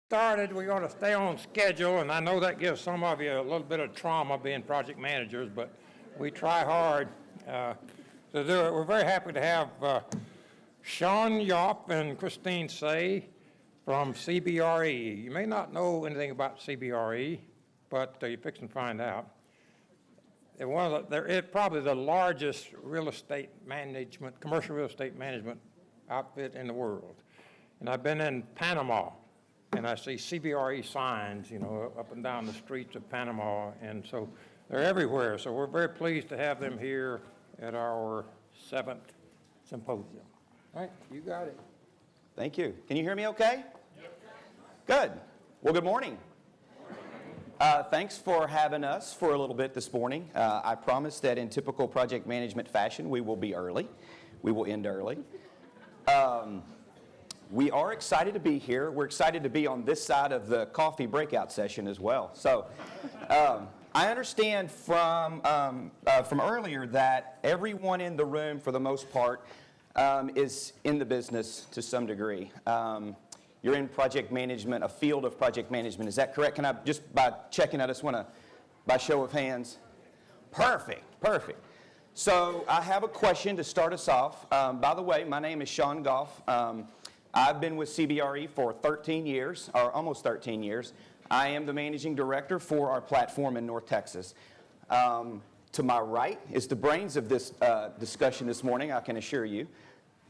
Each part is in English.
Started, we're going to stay on schedule, and I know that gives some of you a little bit of trauma being project managers, but we try hard to do it. We're very happy to have Sean Goff and Christine Seay from CBRE. You may not know anything about CBRE, but you're fixing to find out. They're probably the largest real estate management, commercial real estate management outfit in the world. And I've been in Panama, and I see CBRE signs, up and down the streets of Panama, and so they're everywhere. So we're very pleased to have them here at our 7th symposium. All right, you got it. Thank you. Can you hear me okay? Yep. Good. Well, good morning. Thanks for having us for a little bit this morning. I promise that in typical project management fashion, we will be early. We will end early. We are excited to be here. We're excited to be on this side of the coffee breakout session as well. So I understand from earlier that everyone in the room, for the most part, is in the business to some degree. You're in project management, a field of project management. Is that correct? Can I, just by checking, I just want to, by show of hands? Perfect, perfect. So I have a question to start us off. By the way, my name is Sean Goff. I've been with CBRE for 13 years, or almost 13 years. I am the managing director for our platform in North Texas. To my right is the brains of this discussion this morning, I can assure you.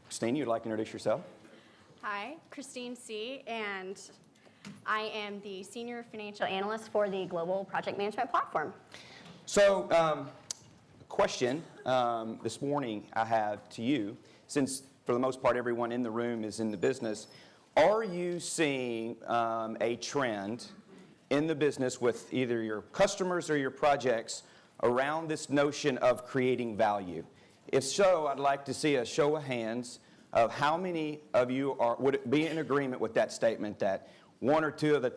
Christine, you'd like to introduce yourself? Hi, Christine Seay, and I am the Senior Financial Analyst for the Global Project Management Platform. So, question this morning I have to you, since for the most part everyone in the room is in the business, are you seeing a trend in the business with either your customers or your projects around this notion of creating value? If so, I'd like to see a show of hands of how many of you would be in agreement with that statement that one or two of the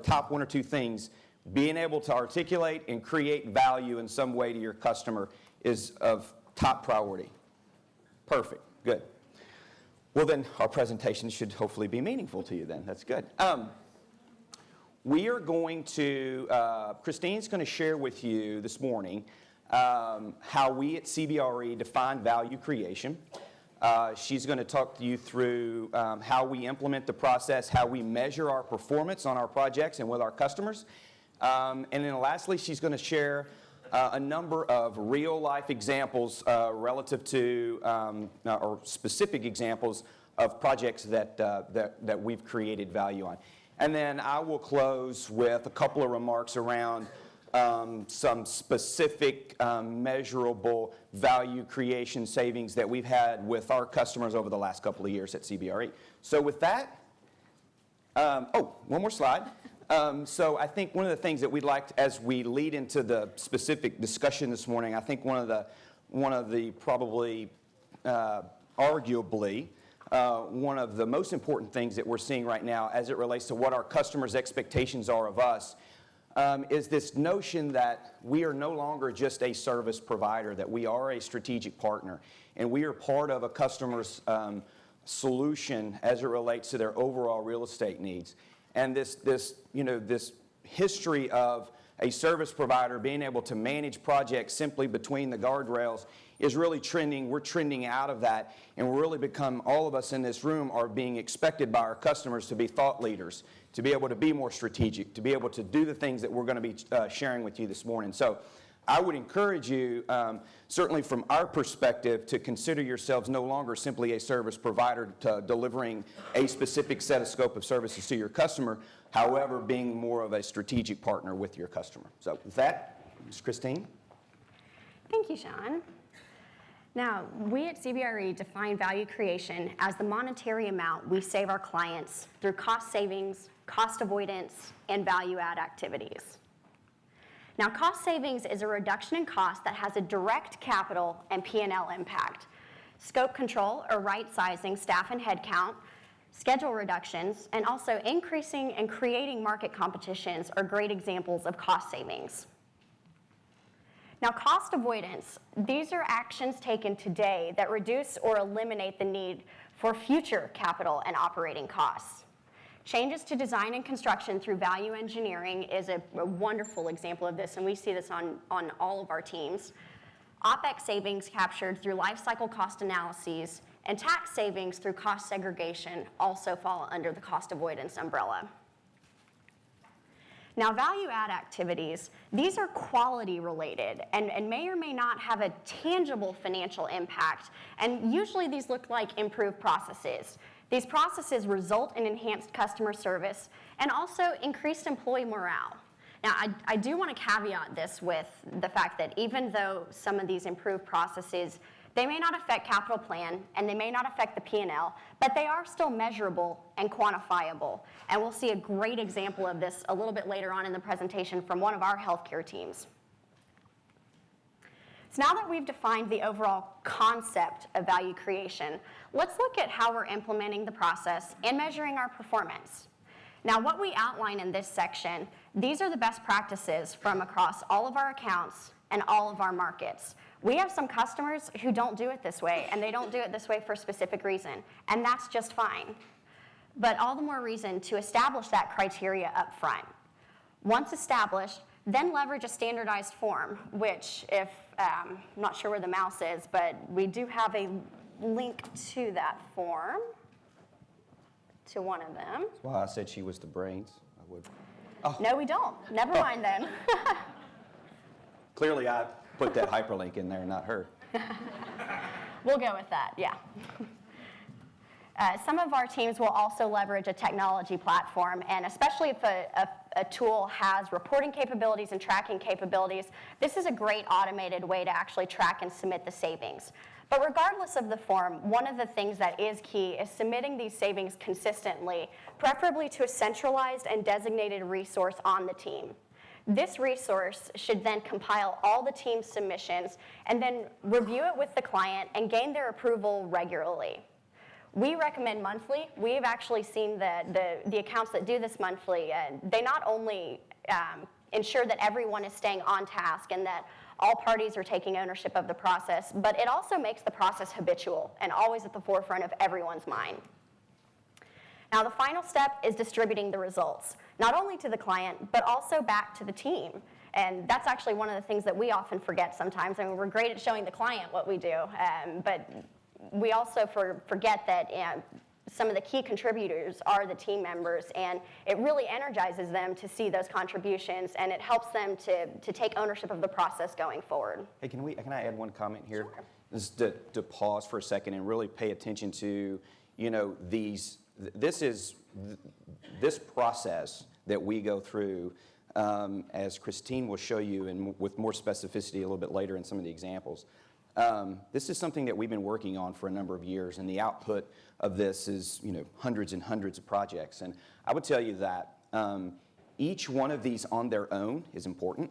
top one or two things, being able to articulate and create value in some way to your customer is of top priority. Perfect. Good. Well, then our presentation should hopefully be meaningful to you then. That's good. We are going to, Christine's going to share with you this morning how we at CBRE define value creation. She's going to talk to you through how we implement the process, how we measure our performance on our projects and with our customers. And then lastly, she's going to share a number of real-life examples relative to, or specific examples of projects that we've created value on. And then I will close with a couple of remarks around some specific measurable value creation savings that we've had with our customers over the last couple of years at CBRE. So with that, one more slide. So I think one of the things that we'd like to, as we lead into the specific discussion this morning, I think one of the probably arguably one of the most important things that we're seeing right now as it relates to what our customers' expectations are of us is this notion that we are no longer just a service provider, that we are a strategic partner, and we are part of a customer's solution as it relates to their overall real estate needs. And this history of a service provider being able to manage projects simply between the guardrails is really trending. We're trending out of that, and we're really become, all of us in this room are being expected by our customers to be thought leaders, to be able to be more strategic, to be able to do the things that we're going to be sharing with you this morning. So I would encourage you, certainly from our perspective, to consider yourselves no longer simply a service provider to delivering a specific set of scope of services to your customer, however, being more of a strategic partner with your customer. So with that, Ms. Christine. Thank you, Sean. Now, we at CBRE define value creation as the monetary amount we save our clients through cost savings, cost avoidance, and value-add activities. Now, cost savings is a reduction in cost that has a direct capital and P&L impact. Scope control, or right-sizing staff and headcount, schedule reductions, and also increasing and creating market competitions are great examples of cost savings. Now, cost avoidance, these are actions taken today that reduce or eliminate the need for future capital and operating costs. Changes to design and construction through value engineering is a wonderful example of this, and we see this on all of our teams. OpEx savings captured through life cycle cost analyses and tax savings through cost segregation also fall under the cost avoidance umbrella. Now, value-add activities, these are quality-related and may or may not have a tangible financial impact, and usually these look like improved processes. These processes result in enhanced customer service and also increased employee morale. Now, I do want to caveat this with the fact that even though some of these improved processes, they may not affect capital plan and they may not affect the P&L, but they are still measurable and quantifiable. And we'll see a great example of this a little bit later on in the presentation from one of our healthcare teams. So now that we've defined the overall concept of value creation, let's look at how we're implementing the process and measuring our performance. Now, what we outline in this section, these are the best practices from across all of our accounts and all of our markets. We have some customers who don't do it this way, and they don't do it this way for a specific reason, and that's just fine. But all the more reason to establish that criteria up front. Once established, then leverage a standardized form, which if, I'm not sure where the mouse is, but we do have a link to that form, to one of them. That's why I said she was the brains. I would. Oh. No, we don't. Never mind then. Clearly, I put that hyperlink in there, not her. We'll go with that, yeah. Some of our teams will also leverage a technology platform, and especially if a tool has reporting capabilities and tracking capabilities, this is a great automated way to actually track and submit the savings. But regardless of the form, one of the things that is key is submitting these savings consistently, preferably to a centralized and designated resource on the team. This resource should then compile all the team's submissions and then review it with the client and gain their approval regularly. We recommend monthly. We've actually seen the accounts that do this monthly, they not only ensure that everyone is staying on task and that all parties are taking ownership of the process, but it also makes the process habitual and always at the forefront of everyone's mind. Now, the final step is distributing the results, not only to the client, but also back to the team. And that's actually one of the things that we often forget sometimes. I mean, we're great at showing the client what we do, but we also forget that some of the key contributors are the team members, and it really energizes them to see those contributions, and it helps them to take ownership of the process going forward. Hey, can I add one comment here? Sure. Just to pause for a second and really pay attention to, this process that we go through, as Christine will show you and with more specificity a little bit later in some of the examples. This is something that we've been working on for a number of years, and the output of this is hundreds and hundreds of projects. And I would tell you that each one of these on their own is important,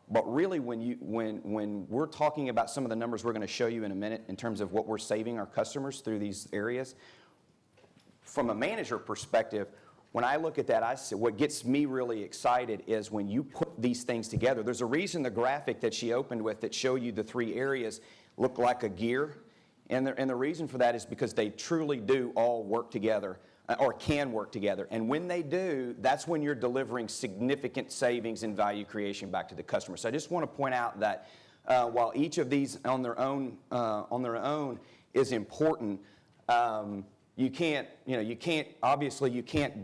but really when we're talking about some of the numbers we're going to show you in a minute in terms of what we're saving our customers through these areas, from a manager perspective, when I look at that, what gets me really excited is when you put these things together. There's a reason the graphic that she opened with that showed you the three areas look like a gear. And the reason for that is because they truly do all work together or can work together. And when they do, that's when you're delivering significant savings and value creation back to the customer. So I just want to point out that while each of these on their own is important, you can't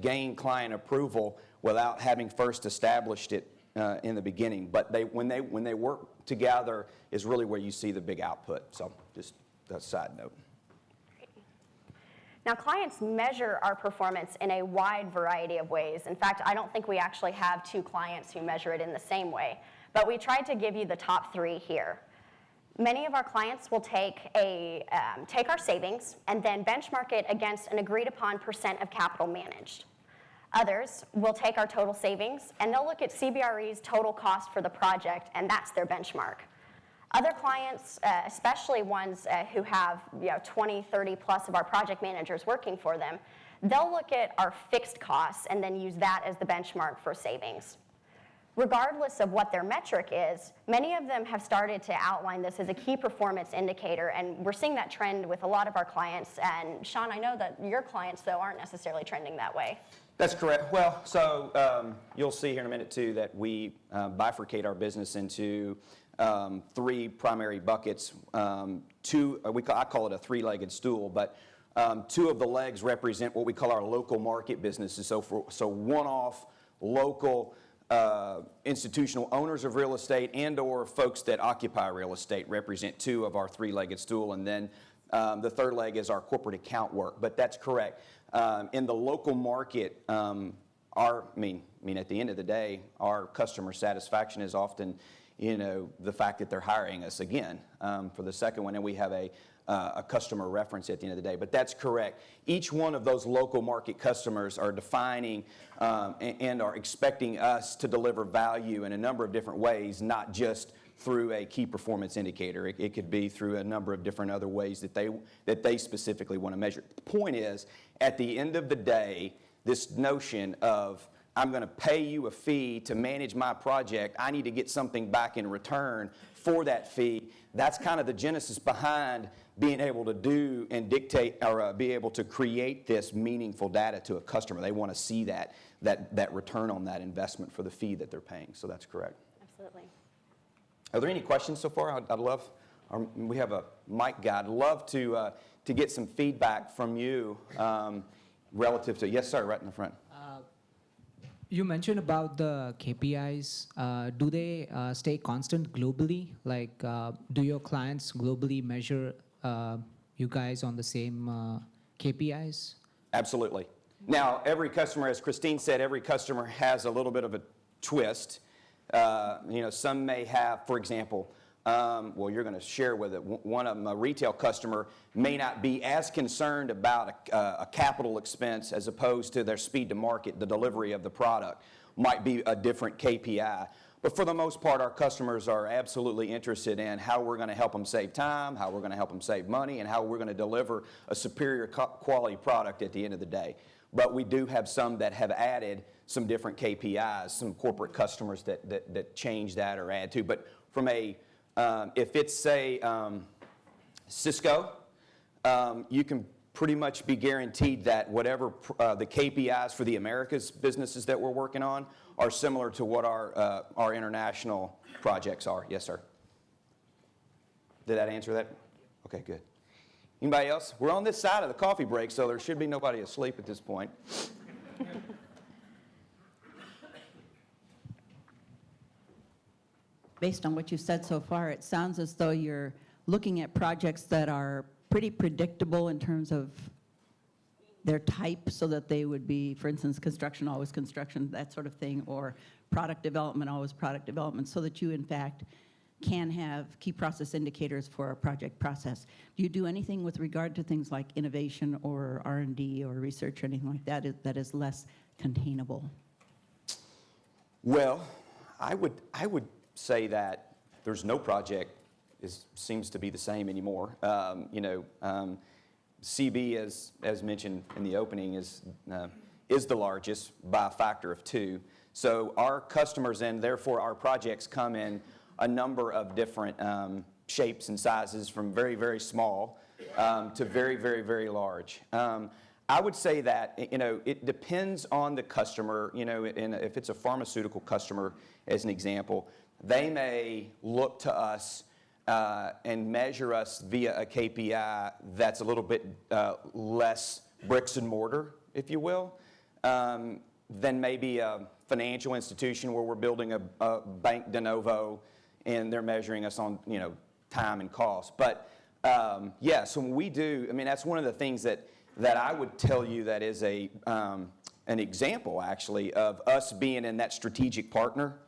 gain client approval without having first established it in the beginning. But when they work together is really where you see the big output. So just a side note. Great. Now, clients measure our performance in a wide variety of ways. In fact, I don't think we actually have two clients who measure it in the same way. But we tried to give you the top three here. Many of our clients will take our savings and then benchmark it against an agreed upon % of capital managed. Others will take our total savings and they'll look at CBRE's total cost for the project, and that's their benchmark. Other clients, especially ones who have 20, 30 plus of our project managers working for them, they'll look at our fixed costs and then use that as the benchmark for savings. regardless of what their metric is, many of them have started to outline this as a key performance indicator, and we're seeing that trend with a lot of our clients. And Sean, I know that your clients, though, aren't necessarily trending that way. That's correct. Well, so you'll see here in a minute, too, that we bifurcate our business into 3 primary buckets. I call it a 3-legged stool, but 2 of the legs represent what we call our local market businesses. So one-off, local, institutional owners of real estate and or folks that occupy real estate represent 2 of our 3-legged stool. And then the 3rd leg is our corporate account work. But that's correct. In the local market, at the end of the day, our customer satisfaction is often, the fact that they're hiring us again for the second one, and we have a customer reference at the end of the day. But that's correct. Each one of those local market customers are defining and are expecting us to deliver value in a number of different ways, not just through a key performance indicator. It could be through a number of different other ways that they specifically want to measure. The point is, at the end of the day, this notion of I'm going to pay you a fee to manage my project, I need to get something back in return for that fee, that's kind of the genesis behind being able to do and dictate or be able to create this meaningful data to a customer. They want to see that return on that investment for the fee that they're paying. So that's correct. Absolutely. Are there any questions so far? I'd love, we have a mic guy. I'd love to get some feedback from you relative to, yes sir, right in the front. You mentioned about the KPIs. Do they stay constant globally? Like, do your clients globally measure you guys on the same KPIs? Absolutely. Now, every customer, as Christine said, every customer has a little bit of a twist. Some may have, for example, you're going to share with it. One of them, a retail customer, may not be as concerned about a capital expense as opposed to their speed to market, the delivery of the product. Might be a different KPI. But for the most part, our customers are absolutely interested in how we're going to help them save time, how we're going to help them save money, and how we're going to deliver a superior quality product at the end of the day. But we do have some that have added some different KPIs, some corporate customers that change that or add to. But from if it's, say, Cisco, you can pretty much be guaranteed that whatever the KPIs for the Americas businesses that we're working on are similar to what our international projects are. Yes, sir. Did that answer that? Okay, good. Anybody else? We're on this side of the coffee break, so there should be nobody asleep at this point. Based on what you said so far, it sounds as though you're looking at projects that are pretty predictable in terms of their type, so that they would be, for instance, construction, always construction, that sort of thing, or product development, always product development, so that you, in fact, can have key process indicators for a project process. Do you do anything with regard to things like innovation or R&D or research or anything like that that is less containable? Well, I would say that there's no project seems to be the same anymore. CB, as mentioned in the opening, is the largest by a factor of 2. So our customers and therefore our projects come in a number of different shapes and sizes, from very, very small to very, very, very large. I would say that it depends on the customer. And if it's a pharmaceutical customer, as an example, they may look to us and measure us via a KPI that's a little bit less bricks and mortar, if you will, than maybe a financial institution where we're building a bank de novo and they're measuring us on time and cost. But so when we do, that's one of the things that I would tell you that is an example actually of us being in that strategic partner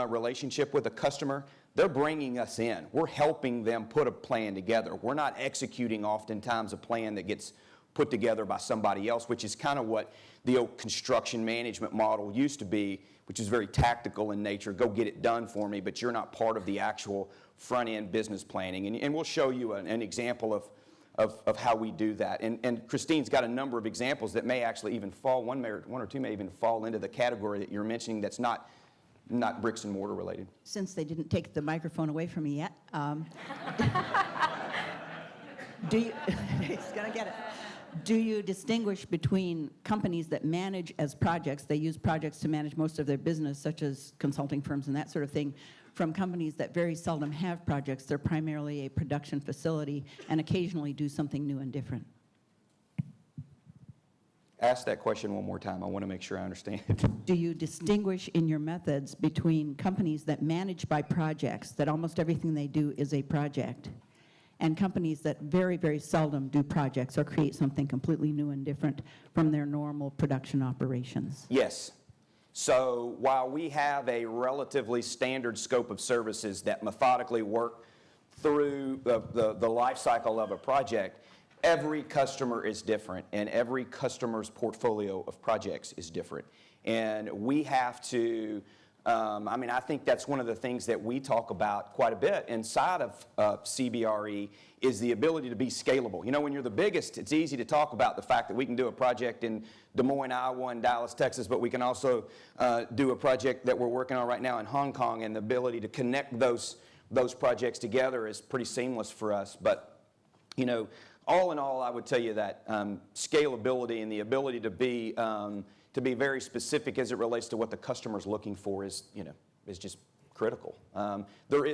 relationship with a customer. They're bringing us in. We're helping them put a plan together. We're not executing oftentimes a plan that gets put together by somebody else, which is kind of what the old construction management model used to be, which is very tactical in nature. Go get it done for me, but you're not part of the actual front-end business planning. And we'll show you an example of how we do that. And Christine's got a number of examples that may actually even fall, one or two may even fall into the category that you're mentioning that's not not bricks and mortar related. Since they didn't take the microphone away from me yet, do you, he's gonna get it. Do you distinguish between companies that manage as projects, they use projects to manage most of their business, such as consulting firms and that sort of thing, from companies that very seldom have projects, they're primarily a production facility and occasionally do something new and different? Ask that question one more time. I want to make sure I understand it. Do you distinguish in your methods between companies that manage by projects, that almost everything they do is a project, and companies that very, very seldom do projects or create something completely new and different from their normal production operations? Yes. So while we have a relatively standard scope of services that methodically work through the life cycle of a project, every customer is different, and every customer's portfolio of projects is different. And we have to, I think that's one of the things that we talk about quite a bit inside of CBRE is the ability to be scalable. You know, when you're the biggest, it's easy to talk about the fact that we can do a project in Des Moines, Iowa, and Dallas, Texas, but we can also do a project that we're working on right now in Hong Kong, and the ability to connect those projects together is pretty seamless for us. But, you know, all in all, I would tell you that scalability and the ability to be very specific as it relates to what the customer's looking for is just critical.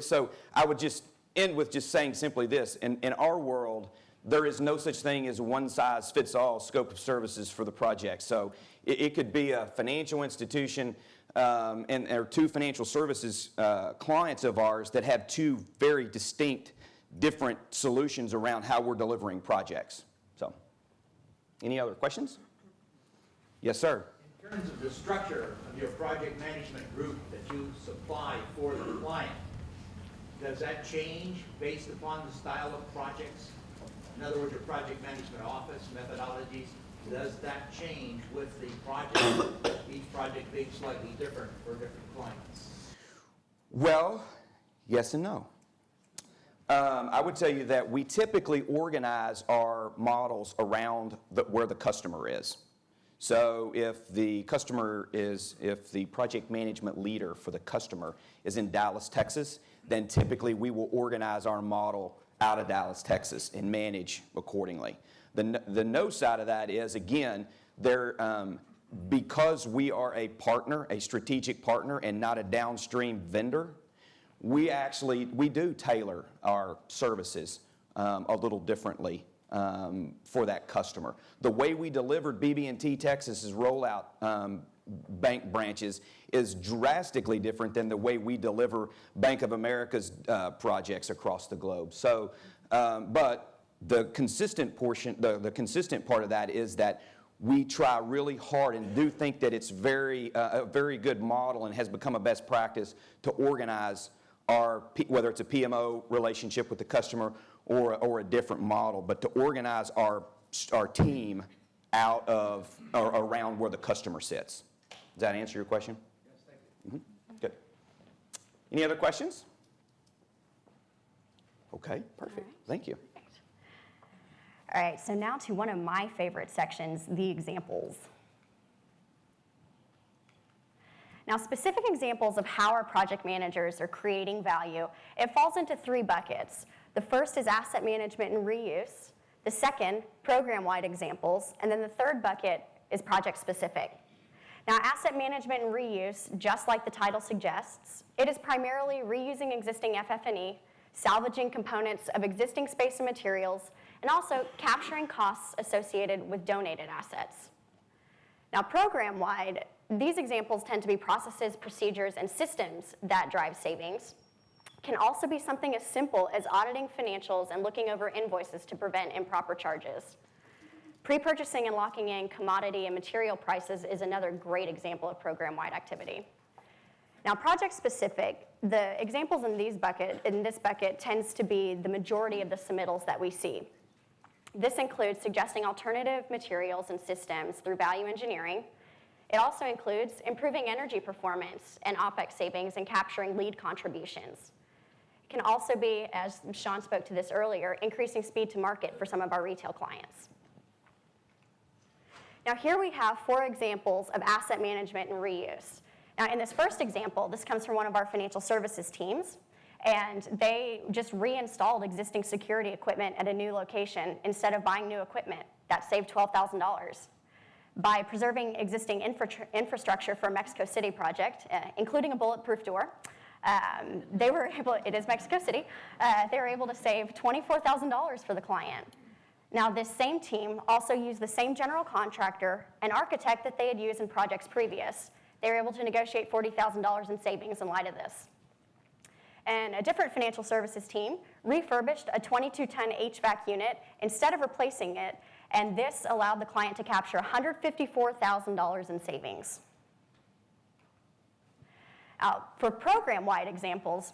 So I would just end with just saying simply this: in our world, there is no such thing as one size fits all scope of services for the project. So it could be a financial institution or two financial services clients of ours that have two very distinct different solutions around how we're delivering projects. So, any other questions? Yes, sir. In terms of the structure of your project management group that you supply for the client, does that change based upon the style of projects? In other words, your project management office methodologies, does that change with the project, each project being slightly different for different clients? Well, yes and no. I would tell you that we typically organize our models around where the customer is. So if the project management leader for the customer is in Dallas, Texas, then typically we will organize our model out of Dallas, Texas and manage accordingly. The no side of that is, again, because we are a partner, a strategic partner, and not a downstream vendor, we do tailor our services a little differently for that customer. The way we delivered BB&T Texas's rollout bank branches is drastically different than the way we deliver Bank of America's projects across the globe. So, but the consistent portion, the consistent part of that is that we try really hard and do think that it's a very good model and has become a best practice to organize whether it's a PMO relationship with the customer or a different model, but to organize our team out of or around where the customer sits. Does that answer your question? Yes, thank you. Mm-hmm. Good. Any other questions? Okay, perfect. All right. Thank you. All right, so now to one of my favorite sections, the examples. Now, specific examples of how our project managers are creating value, it falls into three buckets. The first is asset management and reuse. The second, program-wide examples. And then the third bucket is project-specific. Now, asset management and reuse, just like the title suggests, it is primarily reusing existing FF&E, salvaging components of existing space and materials, and also capturing costs associated with donated assets. Now, program-wide, these examples tend to be processes, procedures, and systems that drive savings. Can also be something as simple as auditing financials and looking over invoices to prevent improper charges. Pre-purchasing and locking in commodity and material prices is another great example of program-wide activity. Now, project-specific, the examples in this bucket tends to be the majority of the submittals that we see. This includes suggesting alternative materials and systems through value engineering. It also includes improving energy performance and OpEx savings and capturing lead contributions. It can also be, as Sean spoke to this earlier, increasing speed to market for some of our retail clients. Now here we have 4 examples of asset management and reuse. Now, in this first example, this comes from one of our financial services teams, and they just reinstalled existing security equipment at a new location instead of buying new equipment. That saved $12,000. By preserving existing infrastructure for a Mexico City project, including a bulletproof door, they were able, it is Mexico City, they were able to save $24,000 for the client. Now, this same team also used the same general contractor and architect that they had used in projects previous. They were able to negotiate $40,000 in savings in light of this. And a different financial services team refurbished a 22-ton HVAC unit instead of replacing it, and this allowed the client to capture $154,000 in savings. For program-wide examples,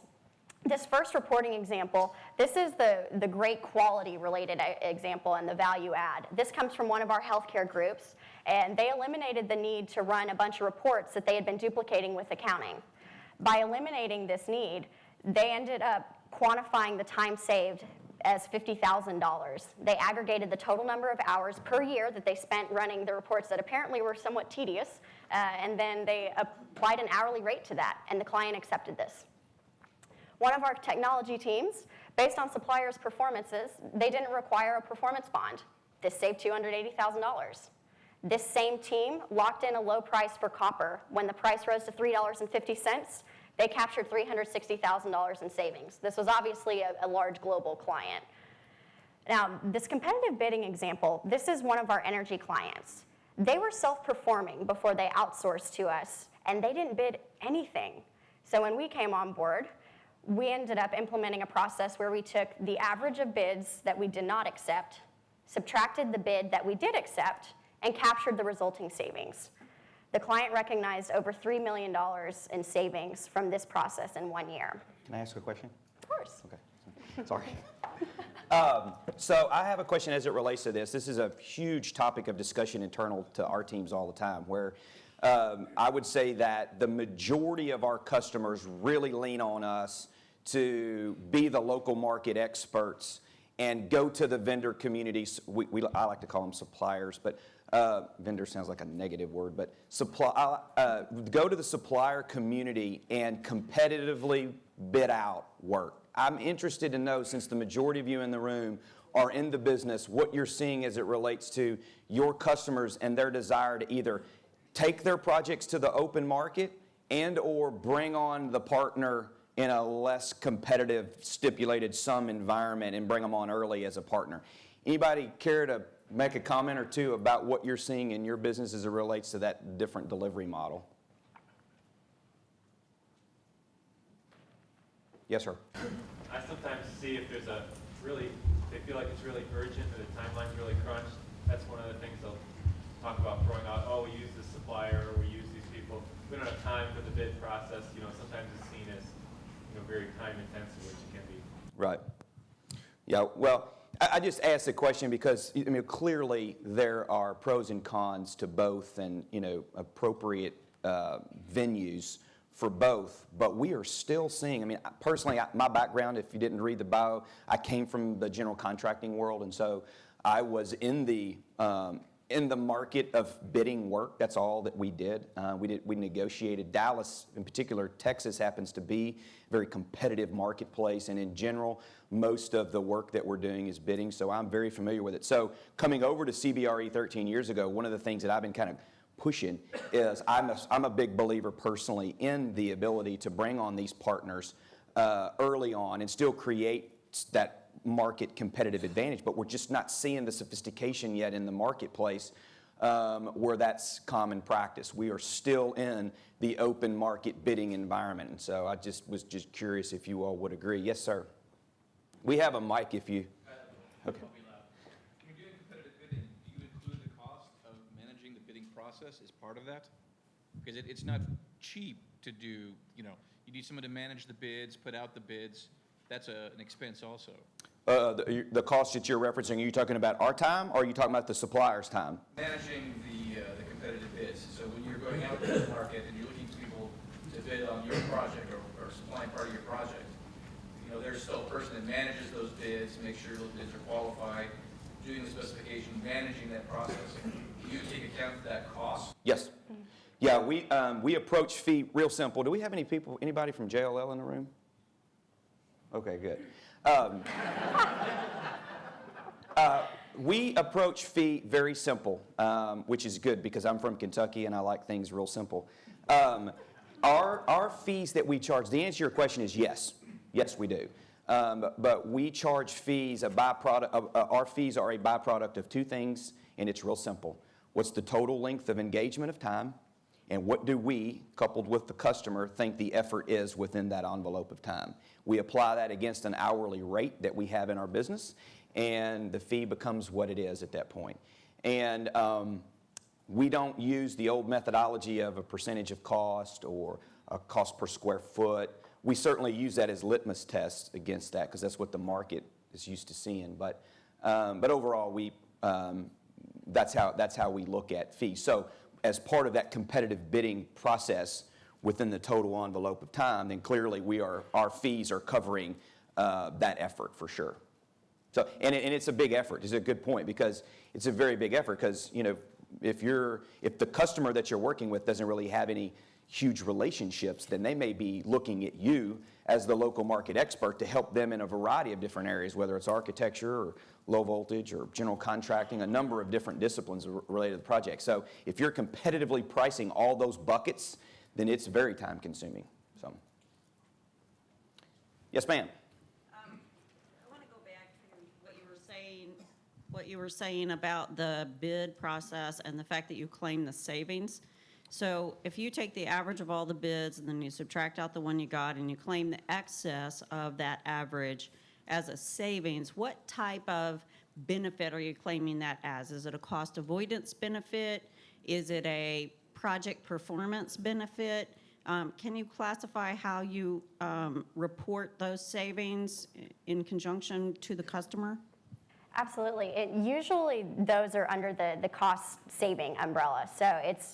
this first reporting example, this is the great quality-related example and the value add. This comes from one of our healthcare groups, and they eliminated the need to run a bunch of reports that they had been duplicating with accounting. By eliminating this need, they ended up quantifying the time saved as $50,000. They aggregated the total number of hours per year that they spent running the reports that apparently were somewhat tedious, and then they applied an hourly rate to that, and the client accepted this. One of our technology teams, based on suppliers' performances, they didn't require a performance bond. This saved $280,000. This same team locked in a low price for copper. When the price rose to $3.50, they captured $360,000 in savings. This was obviously a large global client. Now, this competitive bidding example, this is one of our energy clients. They were self-performing before they outsourced to us, and they didn't bid anything. So when we came on board, we ended up implementing a process where we took the average of bids that we did not accept, subtracted the bid that we did accept, and captured the resulting savings. The client recognized over $3 million in savings from this process in 1 year. Can I ask a question? Of course. Okay, sorry. So I have a question as it relates to this. This is a huge topic of discussion internal to our teams all the time, where I would say that the majority of our customers really lean on us to be the local market experts and go to the vendor communities. I like to call them suppliers, but vendor sounds like a negative word, but go to the supplier community and competitively bid out work. I'm interested to know, since the majority of you in the room are in the business, what you're seeing as it relates to your customers and their desire to either take their projects to the open market and or bring on the partner in a less competitive stipulated sum environment and bring them on early as a partner. Anybody care to make a comment or two about what you're seeing in your business as it relates to that different delivery model? Yes, sir. I sometimes see if there's they feel like it's really urgent or the timeline's really crunched. That's one of the things they'll talk about throwing out, oh, we use this supplier, or we use these people. We don't have time for the bid process. Sometimes it's seen as, very time intensive, which it can be. Right. Yeah, well, I just asked the question because, clearly there are pros and cons to both and, appropriate venues for both, but we are still seeing, personally, my background, if you didn't read the bio, I came from the general contracting world, and so I was in the market of bidding work. That's all that we did. We negotiated. Dallas, in particular, Texas happens to be a very competitive marketplace, and in general, most of the work that we're doing is bidding, so I'm very familiar with it. So coming over to CBRE 13 years ago, one of the things that I've been kind of pushing is I'm a big believer personally in the ability to bring on these partners early on and still create that market competitive advantage, but we're just not seeing the sophistication yet in the marketplace where that's common practice. We are still in the open market bidding environment, and so I was just curious if you all would agree. Yes, sir. We have a mic if you. Okay. When you're doing competitive bidding, do you include the cost of managing the bidding process as part of that? Because it's not cheap to do, you need someone to manage the bids, put out the bids. That's an expense also. The cost that you're referencing, are you talking about our time or are you talking about the supplier's time? Managing the competitive bids. So when you're going out to the market and you're looking for people to bid on your project or supplying part of your project, there's still a person that manages those bids, make sure those bids are qualified, doing the specification, managing that process. Do you take account of that cost? Yes. Yeah, we approach fee real simple. Do we have anybody from JLL in the room? Okay, good. We approach fee very simple, which is good because I'm from Kentucky and I like things real simple. Our fees that we charge, the answer to your question is yes. Yes, we do. But we charge fees, our fees are a byproduct of two things, and it's real simple. What's the total length of engagement of time, and what do we, coupled with the customer, think the effort is within that envelope of time? We apply that against an hourly rate that we have in our business, and the fee becomes what it is at that point. And we don't use the old methodology of a percentage of cost or a cost per square foot. We certainly use that as litmus tests against that because that's what the market is used to seeing. But overall, that's how we look at fees. So as part of that competitive bidding process within the total envelope of time, then clearly our fees are covering that effort for sure. So and it's a big effort. It's a good point because it's a very big effort because if the customer that you're working with doesn't really have any huge relationships, then they may be looking at you as the local market expert to help them in a variety of different areas, whether it's architecture or low voltage or general contracting, a number of different disciplines related to the project. So if you're competitively pricing all those buckets, then it's very time consuming. So, yes, ma'am. I want to go back to what you were saying about the bid process and the fact that you claim the savings. So if you take the average of all the bids and then you subtract out the one you got and you claim the excess of that average as a savings, what type of benefit are you claiming that as? Is it a cost avoidance benefit? Is it a project performance benefit? Can you classify how you report those savings in conjunction to the customer? Absolutely. Usually those are under the cost saving umbrella. So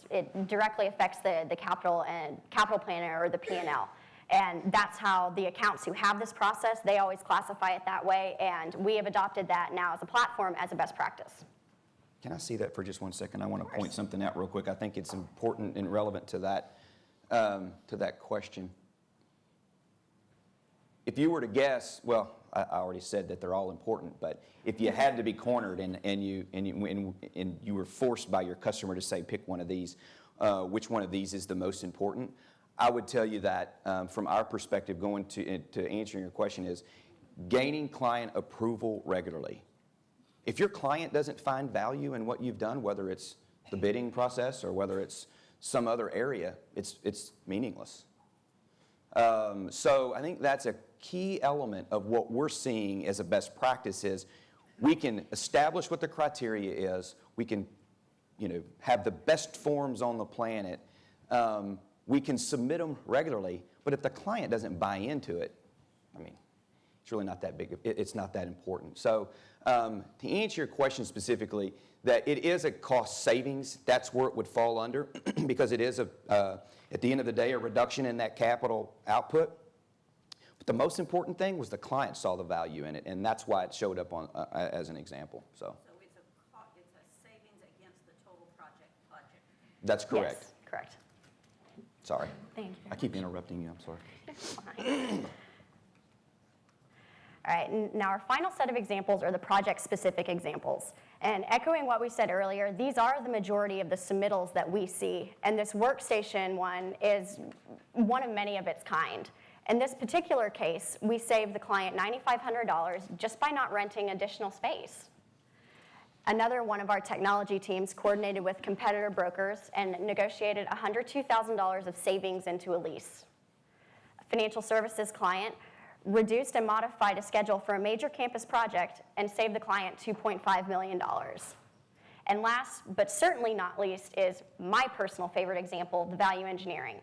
it directly affects the capital planner or the P&L. And that's how the accounts who have this process, they always classify it that way. And we have adopted that now as a platform as a best practice. Can I see that for just 1 second? I want to point something out real quick. I think it's important and relevant to that question. If you were to guess, well, I already said that they're all important, but if you had to be cornered and you were forced by your customer to say, pick one of these, which one of these is the most important, I would tell you that from our perspective, going to answering your question is gaining client approval regularly. If your client doesn't find value in what you've done, whether it's the bidding process or whether it's some other area, it's meaningless. So I think that's a key element of what we're seeing as a best practice is we can establish what the criteria is. We can, have the best forms on the planet. We can submit them regularly. But if the client doesn't buy into it, it's really not that big. It's not that important. So to answer your question specifically, that it is a cost savings. That's where it would fall under because it is, at the end of the day, a reduction in that capital output. But the most important thing was the client saw the value in it, and that's why it showed up on as an example. So it's a savings against the total project budget. that's correct. Yes, correct. Sorry. Thank you. I keep interrupting you. I'm sorry. It's fine. All right, now our final set of examples are the project-specific examples. And echoing what we said earlier, these are the majority of the submittals that we see. And this workstation one is one of many of its kind. In this particular case, we saved the client $9,500 just by not renting additional space. Another one of our technology teams coordinated with competitor brokers and negotiated $102,000 of savings into a lease. A financial services client reduced and modified a schedule for a major campus project and saved the client $2.5 million. And last, but certainly not least, is my personal favorite example, the value engineering.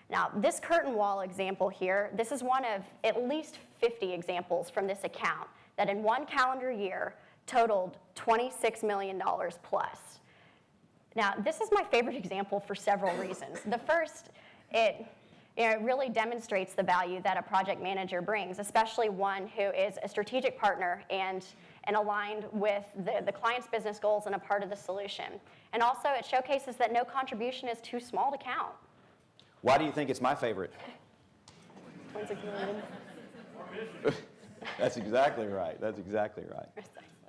Now, this curtain wall example here, this is one of at least 50 examples from this account that in one calendar year totaled $26 million plus. Now, this is my favorite example for several reasons. The first, It really demonstrates the value that a project manager brings, especially one who is a strategic partner and aligned with the client's business goals and a part of the solution. And also, it showcases that no contribution is too small to count. Why do you think it's my favorite? That's exactly right. That's exactly right.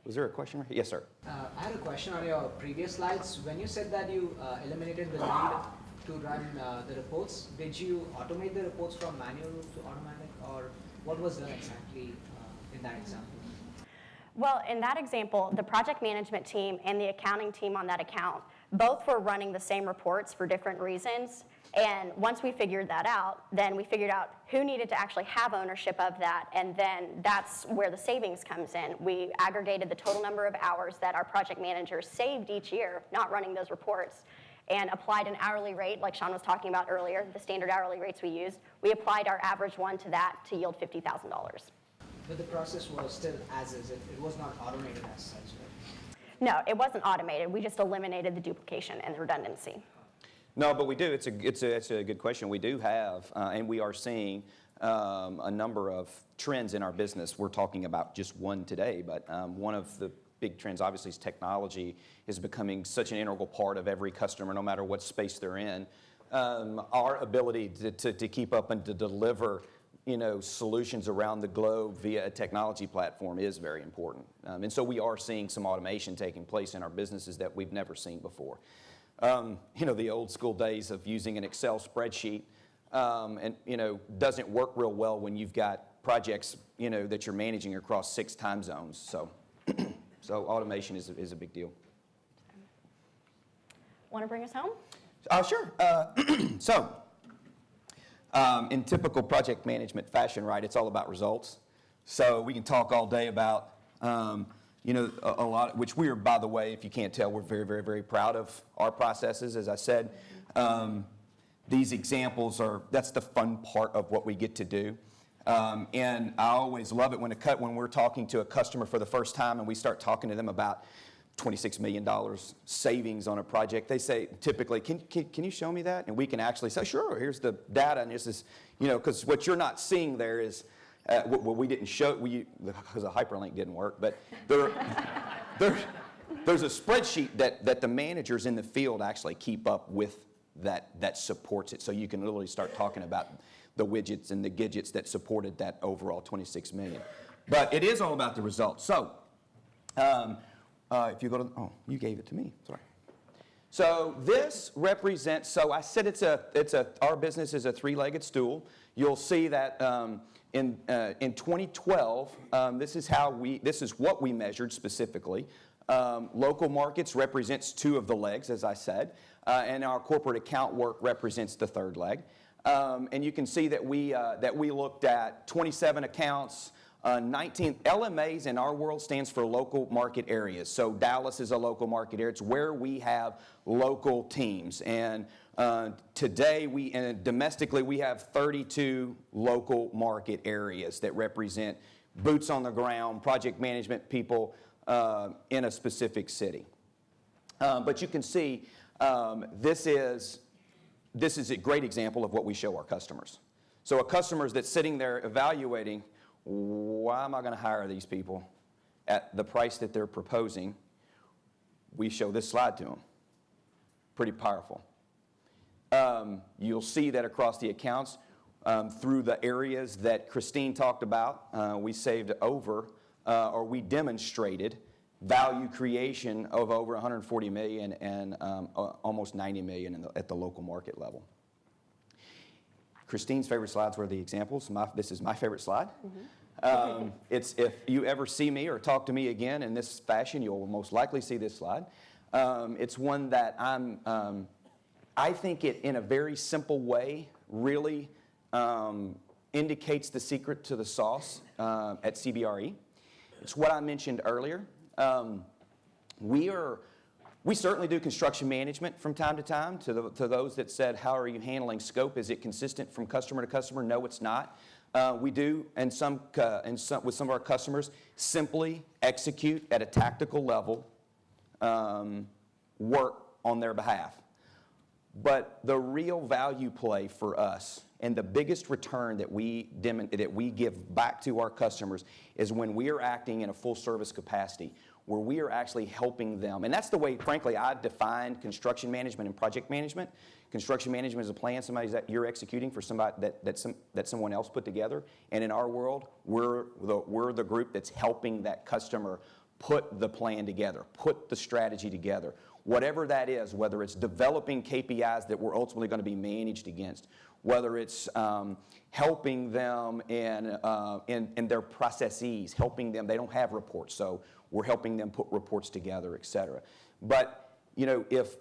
Was there a question? Yes, sir. I had a question on your previous slides. When you said that you eliminated the need to run the reports, did you automate the reports from manual to automatic, or what was done exactly in that example? Well, in that example, the project management team and the accounting team on that account both were running the same reports for different reasons. And once we figured that out, then we figured out who needed to actually have ownership of that, and then that's where the savings comes in. We aggregated the total number of hours that our project managers saved each year not running those reports, and applied an hourly rate, like Sean was talking about earlier, the standard hourly rates we used. We applied our average one to that to yield $50,000. But the process was still as is. It was not automated as such, right? No, it wasn't automated. We just eliminated the duplication and the redundancy. No, but we do. It's a good question. We do have, and we are seeing a number of trends in our business. We're talking about just one today, but one of the big trends, obviously, is technology is becoming such an integral part of every customer, no matter what space they're in. Our ability to keep up and to deliver, solutions around the globe via a technology platform is very important. And so we are seeing some automation taking place in our businesses that we've never seen before. The old school days of using an Excel spreadsheet, doesn't work real well when you've got projects, that you're managing across 6 time zones. So, so automation is a big deal. Want to bring us home? Sure. In typical project management fashion, right, it's all about results. So we can talk all day about, a lot, which we are, by the way, if you can't tell, we're very, very, very proud of our processes. As I said, these examples that's the fun part of what we get to do. And I always love it when we're talking to a customer for the first time and we start talking to them about $26 million savings on a project. They say, typically, can you show me that? And we can actually say, sure, here's the data, and this is, because what you're not seeing there is, we didn't show, because a hyperlink didn't work, but there's a spreadsheet that the managers in the field actually keep up with that supports it. So you can literally start talking about the widgets and the gadgets that supported that overall 26 million. But it is all about the results. So, if you go to, you gave it to me, sorry. So this represents, so I said our business is a 3-legged stool. You'll see that in 2012, this is what we measured specifically. Local markets represents 2 of the legs, as I said, and our corporate account work represents the 3rd leg. And you can see that we looked at 27 accounts, 19 LMAs in our world stands for local market areas. So Dallas is a local market area. It's where we have local teams. And today, domestically, we have 32 local market areas that represent boots on the ground, project management people in a specific city. But you can see this is a great example of what we show our customers. So a customer that's sitting there evaluating, why am I going to hire these people at the price that they're proposing? We show this slide to them. Pretty powerful. You'll see that across the accounts, through the areas that Christine talked about, we saved we demonstrated value creation of over 140 million and almost 90 million at the local market level. Christine's favorite slides were the examples. This is my favorite slide. Mm-hmm. If you ever see me or talk to me again in this fashion, you'll most likely see this slide. It's one that I think it, in a very simple way, really indicates the secret to the sauce at CBRE. It's what I mentioned earlier. We certainly do construction management from time to time. To those that said, how are you handling scope? Is it consistent from customer to customer? No, it's not. We do, with some of our customers, simply execute at a tactical level work on their behalf. But the real value play for us And the biggest return that we give back to our customers is when we are acting in a full service capacity, where we are actually helping them. And that's the way, frankly, I define construction management and project management. Construction management is a plan that you're executing for somebody that someone else put together. And in our world, we're the group that's helping that customer put the plan together, put the strategy together. Whatever that is, whether it's developing KPIs that we're ultimately going to be managed against, whether it's helping them in their processes, helping them, they don't have reports, so we're helping them put reports together, et cetera. But you know, if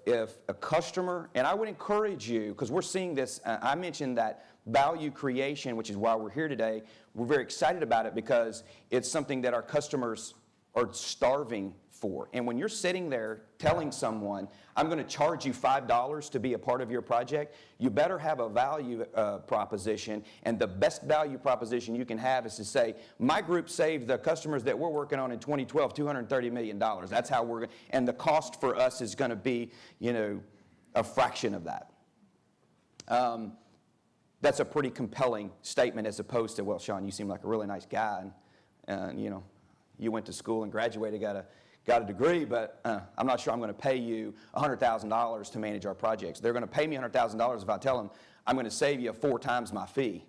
a customer, and I would encourage you, because we're seeing this, I mentioned that value creation, which is why we're here today. We're very excited about it because it's something that our customers are starving for. And when you're sitting there telling someone, I'm going to charge you $5 to be a part of your project, you better have a value proposition. And the best value proposition you can have is to say, my group saved the customers that we're working on in 2012 $230 million. That's how we're going, and the cost for us is going to be, you know, a fraction of that. That's a pretty compelling statement as opposed to, well, Sean, you seem like a really nice guy, and you know, you went to school and graduated, got a degree, but I'm not sure I'm going to pay you $100,000 to manage our projects. They're going to pay me $100,000 if I tell them I'm going to save you 4 times my fee.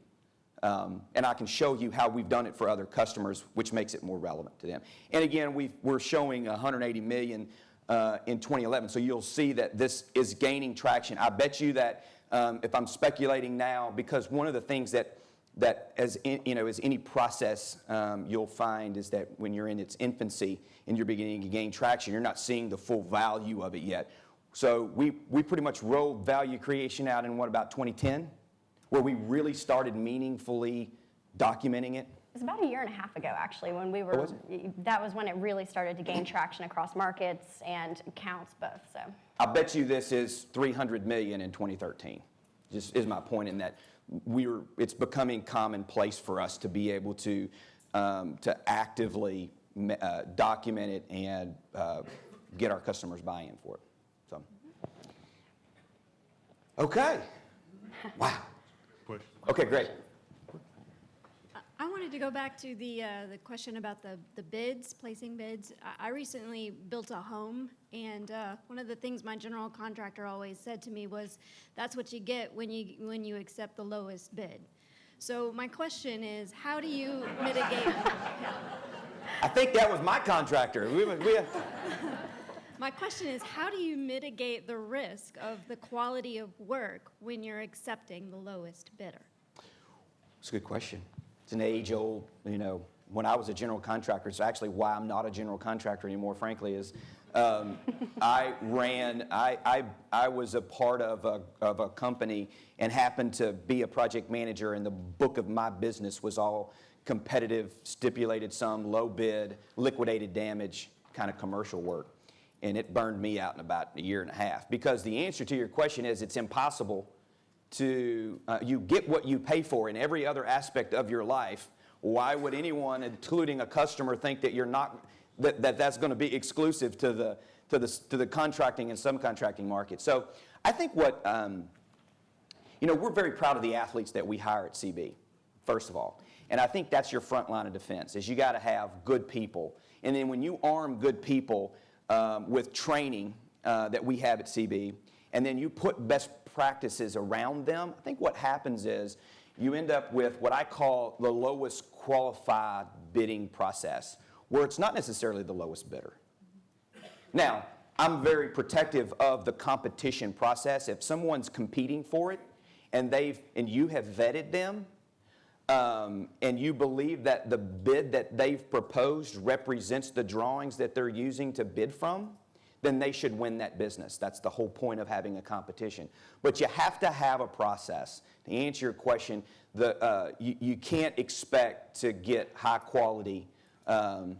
And I can show you how we've done it for other customers, which makes it more relevant to them. And again, we're showing $180 million in 2011, so you'll see that this is gaining traction. I bet you that if I'm speculating now, because one of the things that as any process you'll find is that when you're in its infancy and you're beginning to gain traction, you're not seeing the full value of it yet. So we pretty much rolled value creation out in about 2010, where we really started meaningfully documenting it. It was about 1.5 years ago, actually, when we were, was it? That was when it really started to gain traction across markets and accounts both, so. I bet you this is $300 million in 2013, just is my point in that. It's becoming commonplace for us to be able to actively document it and get our customers buy-in for it. So, okay, wow. Okay, great. I wanted to go back to the question about the bids, placing bids. I recently built a home, and one of the things my general contractor always said to me was, "That's what you get when you accept the lowest bid." So my question is, how do you mitigate? I think that was my contractor. My question is, how do you mitigate the risk of the quality of work when you're accepting the lowest bidder? It's a good question. It's an age-old, when I was a general contractor, it's actually why I'm not a general contractor anymore, frankly, is I was a part of a company and happened to be a project manager, and the book of my business was all competitive, stipulated sum, low bid, liquidated damage kind of commercial work. And it burned me out in about 1.5 years. Because the answer to your question is it's impossible to, you get what you pay for in every other aspect of your life. Why would anyone, including a customer, think that you're not, that's going to be exclusive to the contracting and subcontracting market? So I think what, we're very proud of the athletes that we hire at CB, first of all. And I think that's your front line of defense, is you got to have good people. And then when you arm good people with training that we have at CB, and then you put best practices around them, I think what happens is you end up with what I call the lowest qualified bidding process, where it's not necessarily the lowest bidder. Now, I'm very protective of the competition process. If someone's competing for it and you have vetted them, and you believe that the bid that they've proposed represents the drawings that they're using to bid from, then they should win that business. That's the whole point of having a competition. But you have to have a process. To answer your question, you can't expect to get high quality, by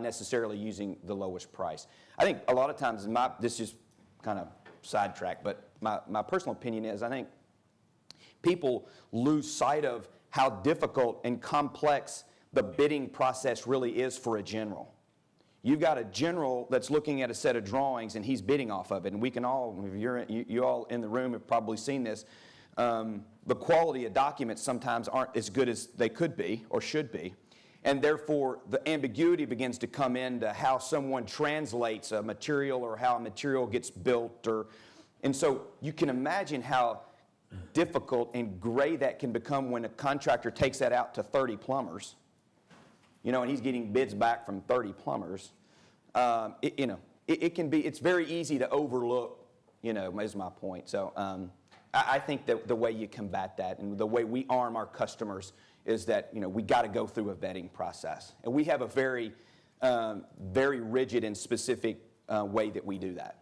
necessarily using the lowest price. I think a lot of times, this is kind of sidetracked, but my personal opinion is I think people lose sight of how difficult and complex the bidding process really is for a general. You've got a general that's looking at a set of drawings and he's bidding off of it. And we can all, if you all in the room have probably seen this, the quality of documents sometimes aren't as good as they could be or should be. And therefore, the ambiguity begins to come into how someone translates a material or how a material gets built. And so you can imagine how difficult and gray that can become when a contractor takes that out to 30 plumbers. And he's getting bids back from 30 plumbers. It can be, it's very easy to overlook, is my point. So I think that the way you combat that and the way we arm our customers is that, we got to go through a vetting process. And we have a very, very rigid and specific way that we do that.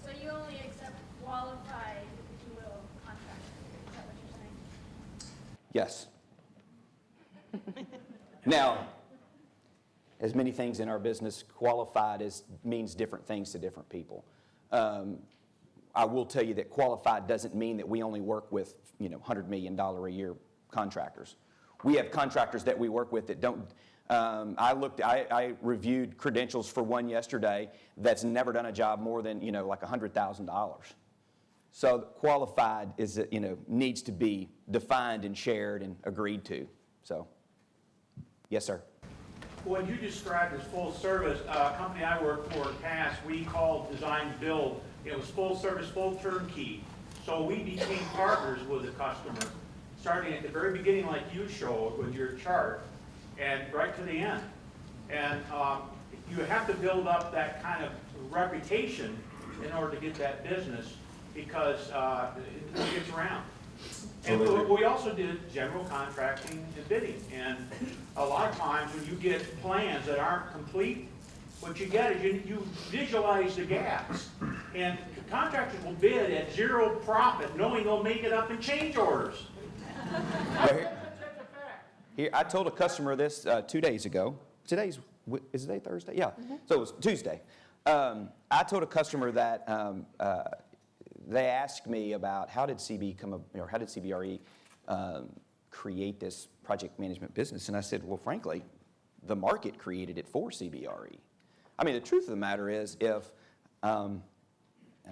So you only accept qualified, if you will, contractors, is that what you're saying? Yes. Now, as many things in our business, qualified means different things to different people. I will tell you that qualified doesn't mean that we only work with, $100 million a year contractors. We have contractors that we work with that don't. I reviewed credentials for one yesterday that's never done a job more than, like $100,000. So qualified is, needs to be defined and shared and agreed to. So, yes, sir. What you described as full service, company I worked for in the past, we called design build. It was full service, full turnkey. So we became partners with the customer, starting at the very beginning like you showed with your chart, and right to the end. And you have to build up that kind of reputation in order to get that business, because it gets around. And we also did general contracting and bidding. And a lot of times when you get plans that aren't complete, what you get is you visualize the gaps. And contractors will bid at zero profit, knowing they'll make it up in change orders. Here, I told a customer this 2 days ago. Is today Thursday? Yeah. So it was Tuesday. I told a customer that they asked me about how did CBRE create this project management business? And I said, well, frankly, the market created it for CBRE. I mean, the truth of the matter is, and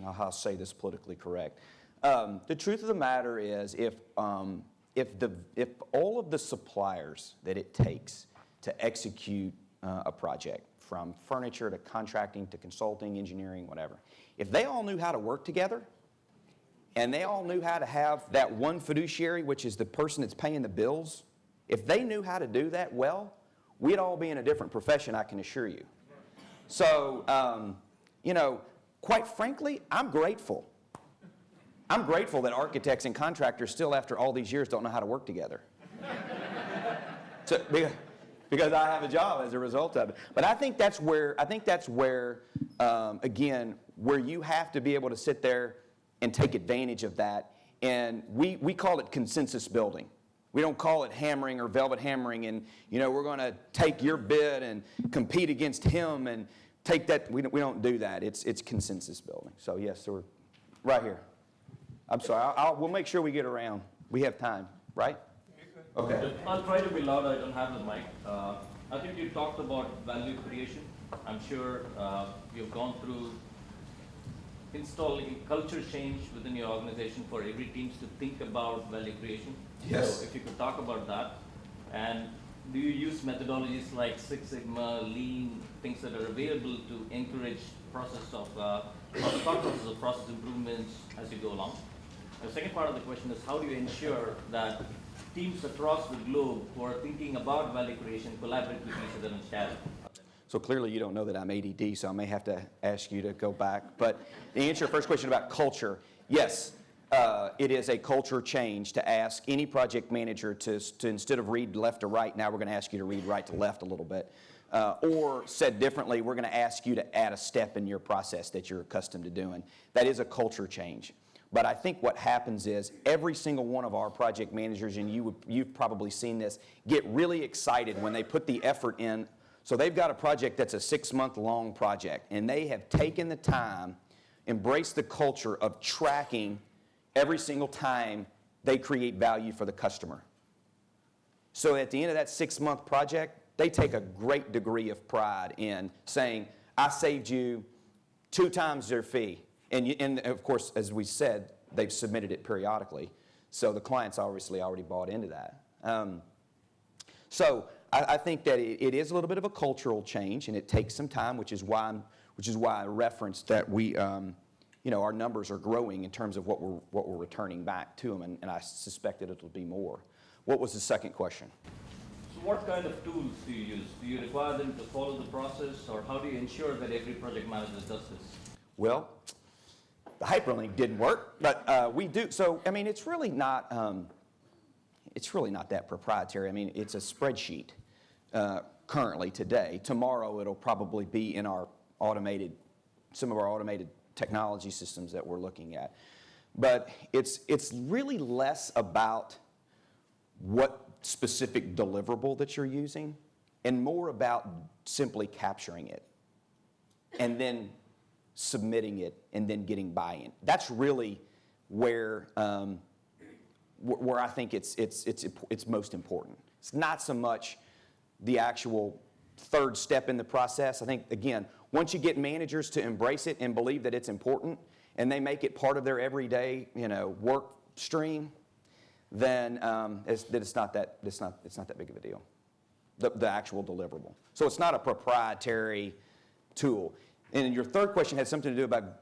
I'll say this politically correct, the truth of the matter is if all of the suppliers that it takes to execute a project, from furniture to contracting to consulting, engineering, whatever, if they all knew how to work together, and they all knew how to have that one fiduciary, which is the person that's paying the bills, if they knew how to do that well, we'd all be in a different profession, I can assure you. So, quite frankly, I'm grateful. I'm grateful that architects and contractors still, after all these years, don't know how to work together. So, because I have a job as a result of it. But I think that's where, again, where you have to be able to sit there and take advantage of that. And we call it consensus building. We don't call it hammering or velvet hammering and, we're going to take your bid and compete against him and take that. We don't do that. It's consensus building. So, yes, so we're right here. I'm sorry. We'll make sure we get around. We have time, right? Okay. I'll try to be loud. I don't have the mic. I think you talked about value creation. I'm sure you've gone through installing culture change within your organization for every team to think about value creation. Yes. So if you could talk about that. And do you use methodologies like Six Sigma, Lean, things that are available to encourage process of thought process of process improvements as you go along? The second part of the question is, how do you ensure that teams across the globe who are thinking about value creation collaborate with each other and share it? So clearly you don't know that I'm ADD, so I may have to ask you to go back. But to answer your first question about culture, yes, it is a culture change to ask any project manager to instead of read left to right, now we're going to ask you to read right to left a little bit. Or said differently, we're going to ask you to add a step in your process that you're accustomed to doing. That is a culture change. But I think what happens is every single one of our project managers, and you've probably seen this, get really excited when they put the effort in. So they've got a project that's a 6-month-long project, and they have taken the time, embraced the culture of tracking every single time they create value for the customer. So at the end of that 6-month project, they take a great degree of pride in saying, I saved you 2 times their fee. And of course, as we said, they've submitted it periodically. So the client's obviously already bought into that. So I think that it is a little bit of a cultural change, and it takes some time, which is why I referenced that we, our numbers are growing in terms of what we're returning back to them, and I suspect that it'll be more. What was the second question? So what kind of tools do you use? Do you require them to follow the process, or how do you ensure that every project manager does this? Well, the hyperlink didn't work, but we do. So, I mean, it's really not that proprietary. I mean, it's a spreadsheet currently today. Tomorrow, it'll probably be in some of our automated technology systems that we're looking at. But it's really less about what specific deliverable that you're using and more about simply capturing it and then submitting it and then getting buy-in. That's really where I think it's most important. It's not so much the actual third step in the process. I think, again, once you get managers to embrace it and believe that it's important and they make it part of their everyday, work stream, then it's not that big of a deal, the actual deliverable. So it's not a proprietary tool. And your third question had something to do about